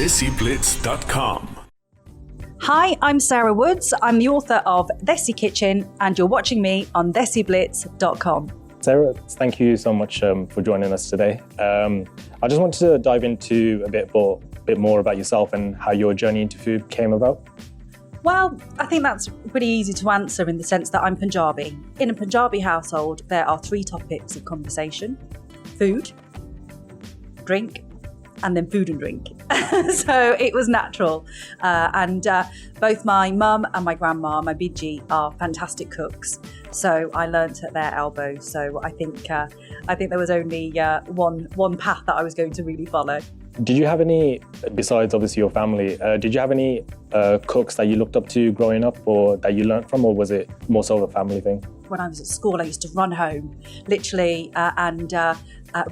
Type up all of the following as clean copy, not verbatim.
DESIblitz.com. Hi, I'm Sarah Woods. I'm the author of Desi Kitchen, and you're watching me on DESIblitz.com. Sarah, thank you so much for joining us today. I just wanted to dive into a bit more about yourself and how your journey into food came about. Well, I think that's pretty easy to answer in the sense that I'm Punjabi. In a Punjabi household, there are three topics of conversation: food, drink, and then food and drink. So it was natural. And both my mum and my grandma, my biji, are fantastic cooks. So I learnt at their elbows. So I think there was only one path that I was going to really follow. Did you have any, besides obviously your family, did you have any cooks that you looked up to growing up or that you learnt from, or was it more so a family thing? When I was at school, I used to run home, literally, and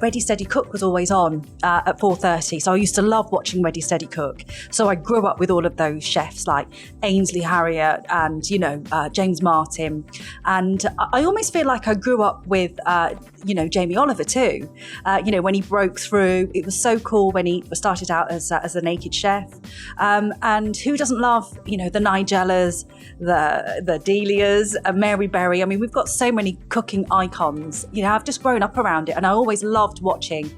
Ready Steady Cook was always on at 4:30. So I used to love watching Ready Steady Cook. So I grew up with all of those chefs like Ainsley Harriott and, James Martin. And I almost feel like I grew up with, Jamie Oliver too. When he broke through, it was so cool when he started out as a naked chef. And who doesn't love, the Nigellas, the Delias, Mary Berry? I mean, we've got so many cooking icons. I've just grown up around it, and I always loved watching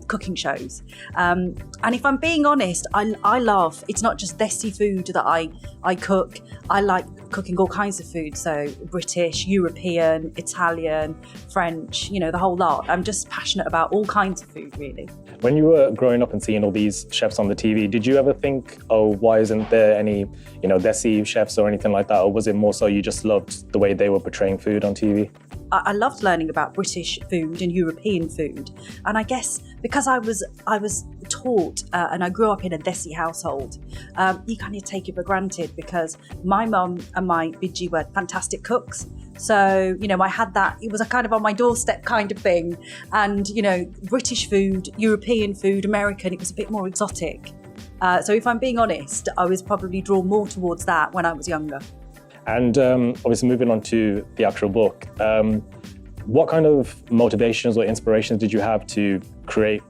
cooking shows. And if I'm being honest, I love, it's not just Desi food that I cook. I like cooking all kinds of food. So British, European, Italian, French, the whole lot. I'm just passionate about all kinds of food, really. When you were growing up and seeing all these chefs on the TV, did you ever think, oh, why isn't there any, Desi chefs or anything like that? Or was it more so you just loved the way they were portraying food on TV? I loved learning about British food and European food. And I guess because I was taught and I grew up in a Desi household, you kind of take it for granted because my mum and my biji were fantastic cooks. So, I had that, it was a kind of on my doorstep kind of thing. And, British food, European food, American, it was a bit more exotic. So if I'm being honest, I was probably drawn more towards that when I was younger. And obviously moving on to the actual book, what kind of motivations or inspirations did you have to create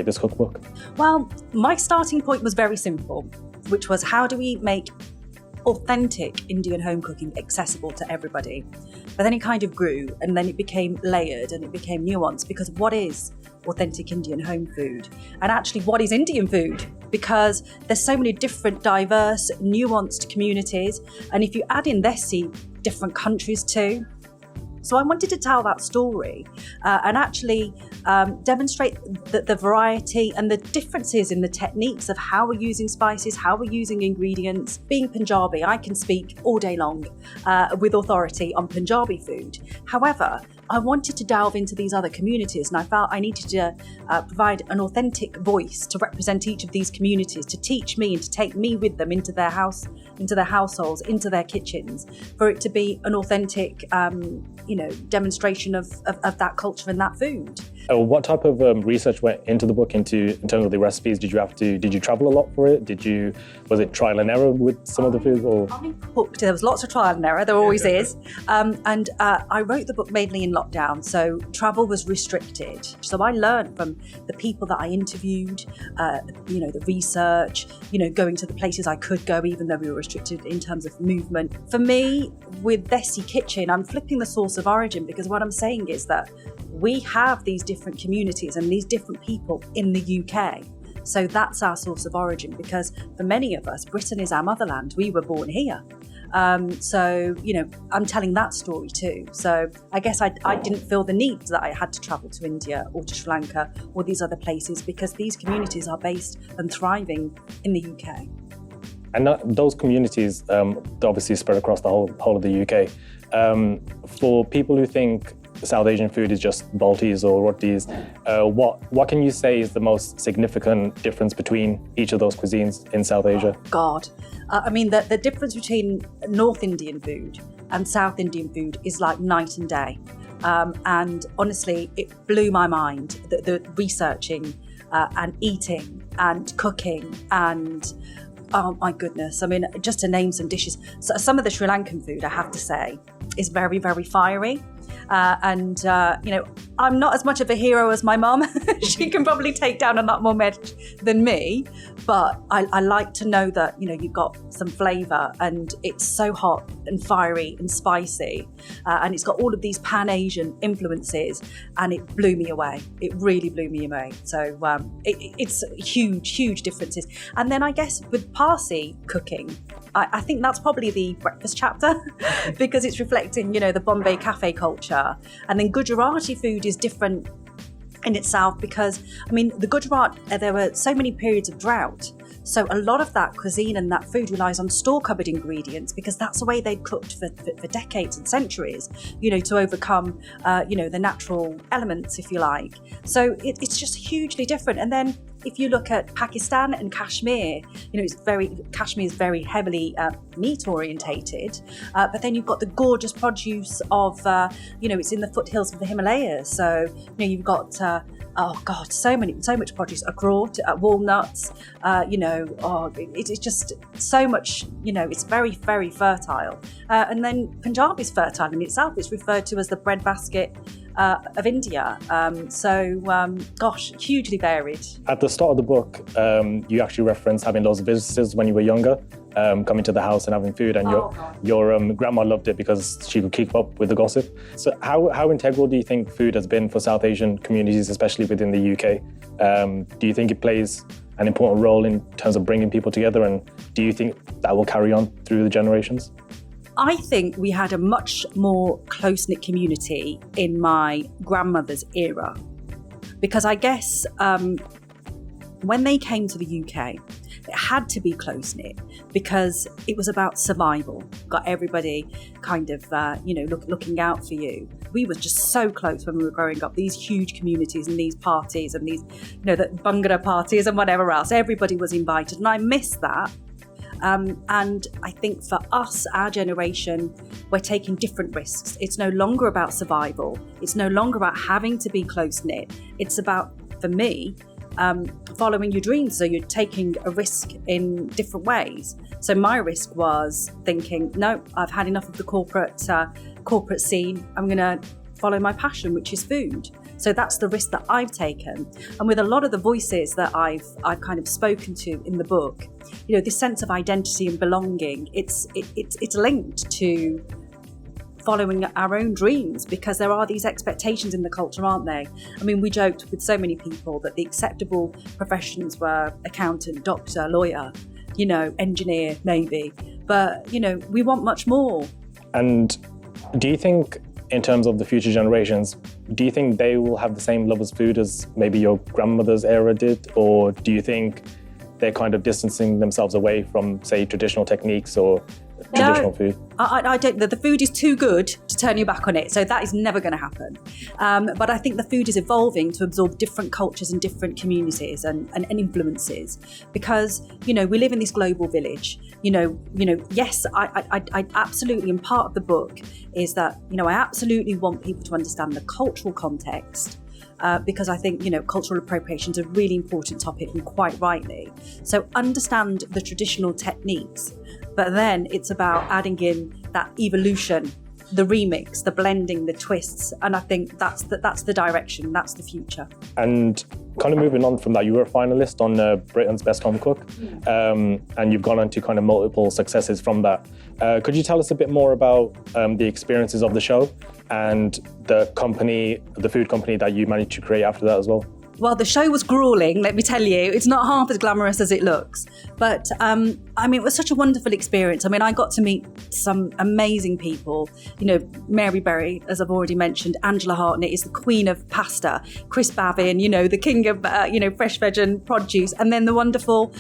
this cookbook? Well, my starting point was very simple, which was how do we make authentic Indian home cooking accessible to everybody? But then it kind of grew, and then it became layered and it became nuanced, because what is authentic Indian home food? And actually, what is Indian food? Because there's so many different, diverse, nuanced communities. And if you add in Desi, different countries too. So I wanted to tell that story and actually demonstrate the variety and the differences in the techniques of how we're using spices, how we're using ingredients. Being Punjabi, I can speak all day long with authority on Punjabi food. However, I wanted to delve into these other communities, and I felt I needed to provide an authentic voice to represent each of these communities, to teach me and to take me with them into their house, into their households, into their kitchens, for it to be an authentic, demonstration of that culture and that food. What type of research went into the book in terms of the recipes? Did you travel a lot for it? Was it trial and error with some of the foods? Or? I cooked. There was lots of trial and error. There always is. And I wrote the book mainly in lockdown, so travel was restricted. So I learned from the people that I interviewed, the research, going to the places I could go, even though we were restricted in terms of movement. For me, with Desi Kitchen, I'm flipping the source of origin, because what I'm saying is that we have these different communities and these different people in the UK. So that's our source of origin, because for many of us, Britain is our motherland. We were born here. So, I'm telling that story too. So I guess I didn't feel the need that I had to travel to India or to Sri Lanka or these other places, because these communities are based and thriving in the UK. And those communities obviously spread across the whole of the UK. For people who think South Asian food is just baltis or rotis, what can you say is the most significant difference between each of those cuisines in South Asia? God, the difference between North Indian food and South Indian food is like night and day. And honestly, it blew my mind, the researching and eating and cooking and oh my goodness. Just to name some dishes. So some of the Sri Lankan food, I have to say, is very, very fiery. I'm not as much of a hero as my mum. She can probably take down a lot more meds than me, but I like to know that, you've got some flavour and it's so hot and fiery and spicy, and it's got all of these Pan-Asian influences, and it blew me away. It really blew me away. So it's huge differences. And then I guess with Parsi cooking, I think that's probably the breakfast chapter because it's reflecting, the Bombay cafe culture. And then Gujarati food is different in itself because, the Gujarat, there were so many periods of drought. So a lot of that cuisine and that food relies on store cupboard ingredients because that's the way they'd cooked for decades and centuries, to overcome, the natural elements, if you like. So it's just hugely different. And then if you look at Pakistan and Kashmir, Kashmir is very heavily meat orientated, but then you've got the gorgeous produce of, it's in the foothills of the Himalayas. So, you've got, so much produce, akhrout, walnuts, it's just so much, it's very, very fertile. And then Punjab is fertile in itself. It's referred to as the breadbasket of India. Hugely varied. At the start of the book, you actually referenced having lots of visitors when you were younger, coming to the house and having food, and your grandma loved it because she could keep up with the gossip. So how integral do you think food has been for South Asian communities, especially within the UK? Do you think it plays an important role in terms of bringing people together, and do you think that will carry on through the generations? I think we had a much more close-knit community in my grandmother's era because I guess when they came to the UK, it had to be close-knit because it was about survival. Got everybody kind of, looking out for you. We were just so close when we were growing up, these huge communities and these parties and these, the Bhangra parties and whatever else. Everybody was invited and I miss that. And I think for us, our generation, we're taking different risks. It's no longer about survival. It's no longer about having to be close-knit. It's about, for me, following your dreams. So you're taking a risk in different ways. So my risk was thinking, no, I've had enough of the corporate scene. I'm going to follow my passion, which is food. So that's the risk that I've taken. And with a lot of the voices that I've kind of spoken to in the book, this sense of identity and belonging, it's linked to following our own dreams because there are these expectations in the culture, aren't they? We joked with so many people that the acceptable professions were accountant, doctor, lawyer, engineer, maybe. But, we want much more. And do you think, in terms of the future generations, do you think they will have the same love of food as maybe your grandmother's era did? Or do you think they're kind of distancing themselves away from, say, traditional techniques or traditional food? I don't. The food is too good to turn your back on it, so that is never going to happen. But I think the food is evolving to absorb different cultures and different communities and influences, because we live in this global village. Yes, I absolutely. And part of the book is that I absolutely want people to understand the cultural context. Because I think, cultural appropriation is a really important topic, and quite rightly. So understand the traditional techniques, but then it's about adding in that evolution, the remix, the blending, the twists. And I think that's the direction, that's the future. And kind of moving on from that, you were a finalist on Britain's Best Home Cook, and you've gone on to kind of multiple successes from that. Could you tell us a bit more about the experiences of the show and the food company that you managed to create after that as well? Well, the show was grueling, let me tell you. It's not half as glamorous as it looks. But, it was such a wonderful experience. I got to meet some amazing people. Mary Berry, as I've already mentioned, Angela Hartnett is the queen of pasta, Chris Bavin, the king of, fresh veg and produce, and then the wonderful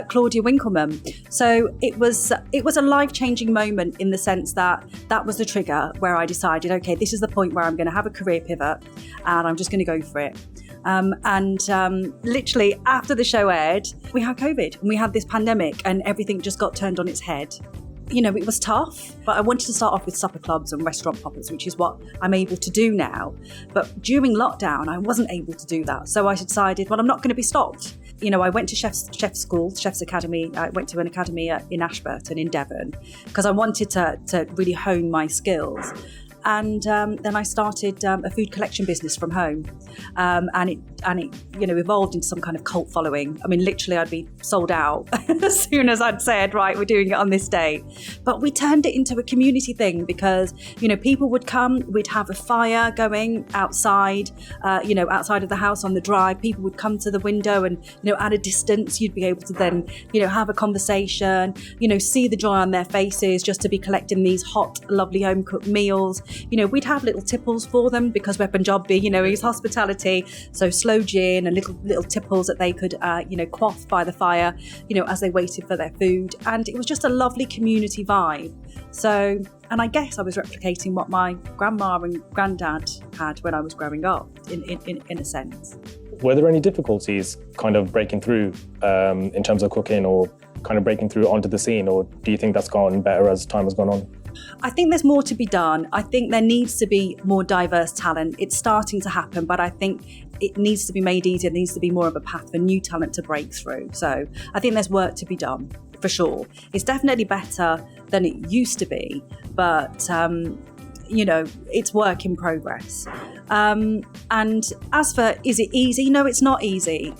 Claudia Winkleman. So it was a life-changing moment in the sense that was the trigger where I decided, okay, this is the point where I'm going to have a career pivot and I'm just going to go for it. Literally after the show aired, we had COVID and we had this pandemic and everything just got turned on its head. It was tough, but I wanted to start off with supper clubs and restaurant poppers, which is what I'm able to do now. But during lockdown, I wasn't able to do that. So I decided, well, I'm not going to be stopped. I went to chef's school, chef's academy. I went to an academy in Ashburton in Devon because I wanted to really hone my skills. And then I started a food collection business from home, and it evolved into some kind of cult following. I mean, literally, I'd be sold out as soon as I'd said, right, we're doing it on this day. But we turned it into a community thing because people would come. We'd have a fire going outside, outside of the house on the drive. People would come to the window, and at a distance, you'd be able to then have a conversation. See the joy on their faces just to be collecting these hot, lovely home cooked meals. We'd have little tipples for them because we're Punjabi, it's hospitality. So slow gin and little tipples that they could, quaff by the fire, as they waited for their food. And it was just a lovely community vibe. So, and I guess I was replicating what my grandma and granddad had when I was growing up, in a sense. Were there any difficulties kind of breaking through in terms of cooking, or kind of breaking through onto the scene, or do you think that's gone better as time has gone on? I think there's more to be done. I think there needs to be more diverse talent. It's starting to happen, but I think it needs to be made easier. There needs to be more of a path for new talent to break through. So I think there's work to be done, for sure. It's definitely better than it used to be, but it's work in progress. And as for, is it easy? No, it's not easy.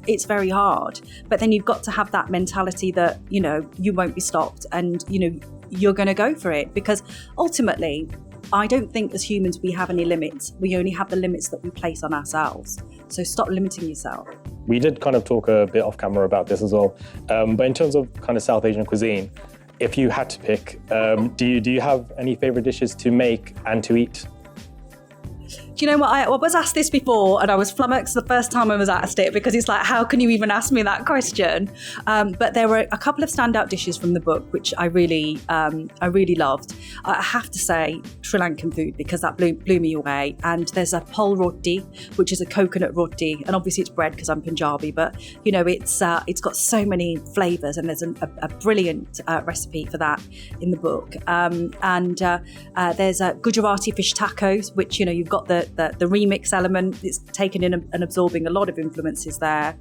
It's very hard. But then you've got to have that mentality that, you won't be stopped, and, you're going to go for it, because ultimately, I don't think as humans we have any limits. We only have the limits that we place on ourselves. So stop limiting yourself. We did kind of talk a bit off camera about this as well. But in terms of kind of South Asian cuisine, if you had to pick, do you have any favorite dishes to make and to eat? Do you know what? I was asked this before, and I was flummoxed the first time I was asked it, because it's like, how can you even ask me that question? But there were a couple of standout dishes from the book which I really loved. I have to say Sri Lankan food, because that blew me away. And there's a pol roti, which is a coconut roti, and obviously it's bread because I'm Punjabi. But it's got so many flavours, and there's a brilliant recipe for that in the book. And there's Gujarati fish tacos, which you've got the remix element. It's taken in and absorbing a lot of influences there.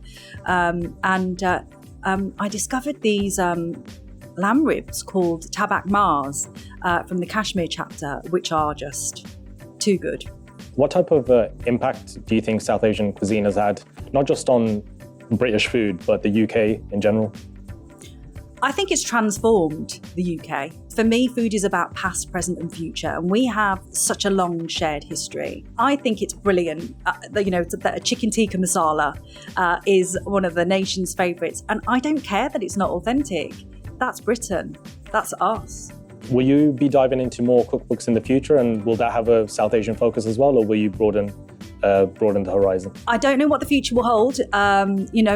I discovered these lamb ribs called tabak Mars from the Kashmir chapter, which are just too good. What type of impact do you think South Asian cuisine has had, not just on British food, but the UK in general? I think it's transformed the UK. For me, food is about past, present and future, and we have such a long shared history. I think it's brilliant that a chicken tikka masala is one of the nation's favourites, and I don't care that it's not authentic. That's Britain. That's us. Will you be diving into more cookbooks in the future, and will that have a South Asian focus as well, or will you broaden the horizon? I don't know what the future will hold.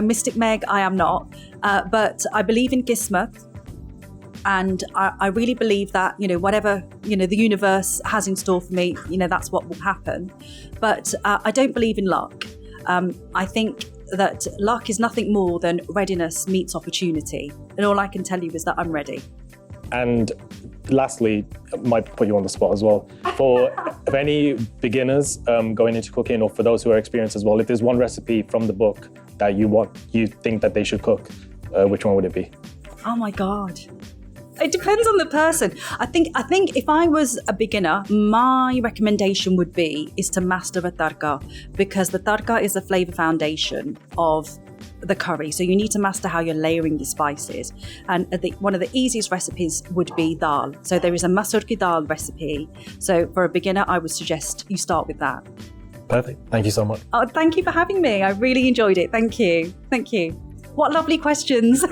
Mystic Meg, I am not. But I believe in Kismet. And I really believe that, whatever, the universe has in store for me, that's what will happen. But I don't believe in luck. I think that luck is nothing more than readiness meets opportunity. And all I can tell you is that I'm ready. And lastly, I might put you on the spot as well. For any beginners going into cooking, or for those who are experienced as well, if there's one recipe from the book that you think that they should cook, which one would it be? Oh my God. It depends on the person. I think if I was a beginner, my recommendation would be to master a tadka, because the tadka is the flavour foundation of the curry. So you need to master how you're layering your spices. And one of the easiest recipes would be dal. So there is a masur ki dal recipe. So for a beginner, I would suggest you start with that. Perfect. Thank you so much. Oh, thank you for having me. I really enjoyed it. Thank you. Thank you. What lovely questions.